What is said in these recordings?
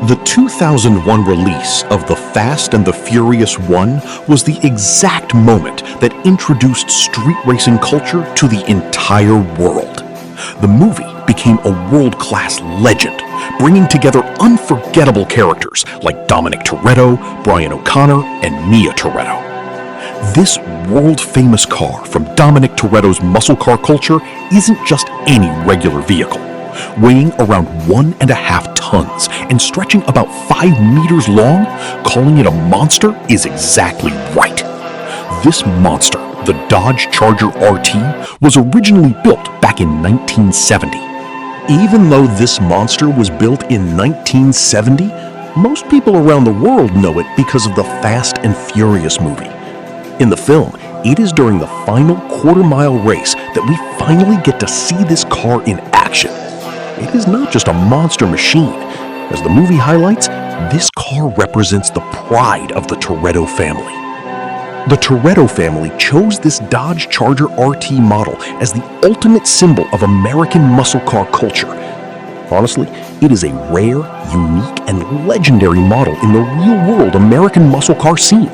The 2001 release of The Fast and the Furious 1 was the exact moment that introduced street racing culture to the entire world. The movie became a world-class legend, bringing together unforgettable characters like Dominic Toretto, Brian O'Connor, and Mia Toretto. This world-famous car from Dominic Toretto's muscle car culture isn't just any regular vehicle. Weighing around 1.5 tons and stretching about 5 meters long, calling it a monster is exactly right. This monster, the Dodge Charger RT, was originally built back in 1970. Even though this monster was built in 1970, most people around the world know it because of the Fast and Furious movie. In the film, it is during the final quarter-mile race that we finally get to see this car in action. It is not just a monster machine. As the movie highlights, this car represents the pride of the Toretto family. The Toretto family chose this Dodge Charger RT model as the ultimate symbol of American muscle car culture. Honestly, it is a rare, unique, and legendary model in the real-world American muscle car scene.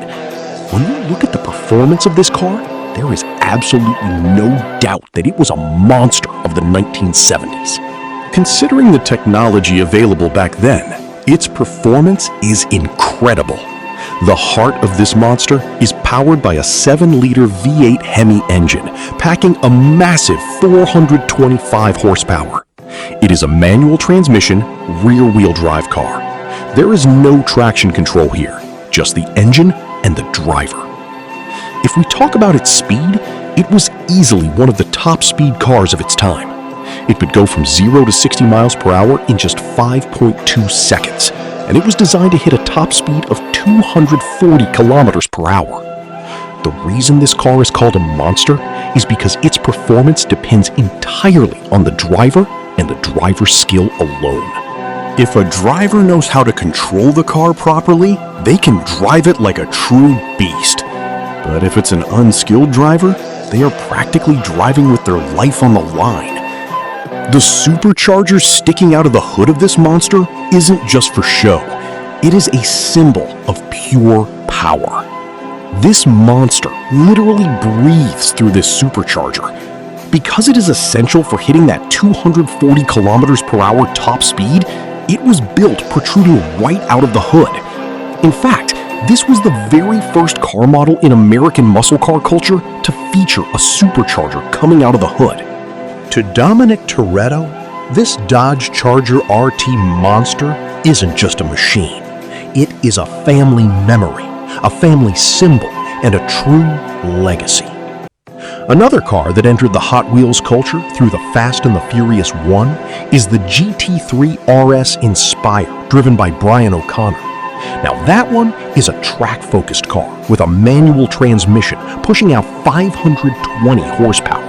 When you look at the performance of this car, there is absolutely no doubt that it was a monster of the 1970s. Considering the technology available back then, its performance is incredible. The heart of this monster is powered by a 7-liter V8 Hemi engine, packing a massive 425 horsepower. It is a manual transmission, rear-wheel drive car. There is no traction control here, just the engine and the driver. If we talk about its speed, it was easily one of the top speed cars of its time. It could go from 0 to 60 miles per hour in just 5.2 seconds, and it was designed to hit a top speed of 240 kilometers per hour. The reason this car is called a monster is because its performance depends entirely on the driver and the driver's skill alone. If a driver knows how to control the car properly, they can drive it like a true beast. But if it's an unskilled driver, they are practically driving with their life on the line. The supercharger sticking out of the hood of this monster isn't just for show. It is a symbol of pure power. This monster literally breathes through this supercharger. Because it is essential for hitting that 240 kilometers per hour top speed, it was built protruding right out of the hood. In fact, this was the very first car model in American muscle car culture to feature a supercharger coming out of the hood. To Dominic Toretto, this Dodge Charger RT monster isn't just a machine. It is a family memory, a family symbol, and a true legacy. Another car that entered the Hot Wheels culture through the Fast and the Furious 1 is the GT3 RS Inspire, driven by Brian O'Connor. Now that one is a track-focused car with a manual transmission pushing out 520 horsepower.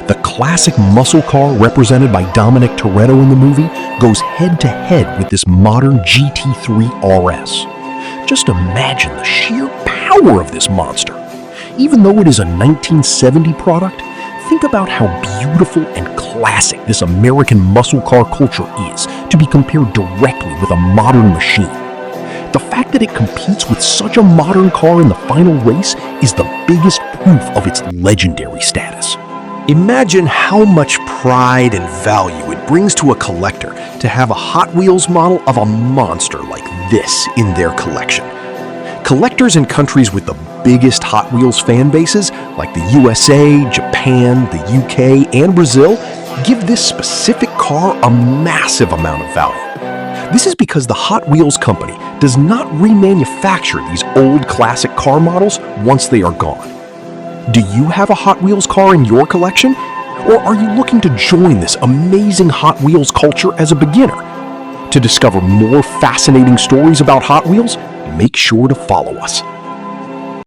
The classic muscle car represented by Dominic Toretto in the movie goes head-to-head with this modern GT3 RS. Just imagine the sheer power of this monster. Even though it is a 1970 product, think about how beautiful and classic this American muscle car culture is to be compared directly with a modern machine. The fact that it competes with such a modern car in the final race is the biggest proof of its legendary status. Imagine how much pride and value it brings to a collector to have a Hot Wheels model of a monster like this in their collection. Collectors in countries with the biggest Hot Wheels fan bases, like the USA, Japan, the UK, and Brazil, give this specific car a massive amount of value. This is because the Hot Wheels company does not remanufacture these old classic car models once they are gone. Do you have a Hot Wheels car in your collection? Or are you looking to join this amazing Hot Wheels culture as a beginner? To discover more fascinating stories about Hot Wheels, make sure to follow us.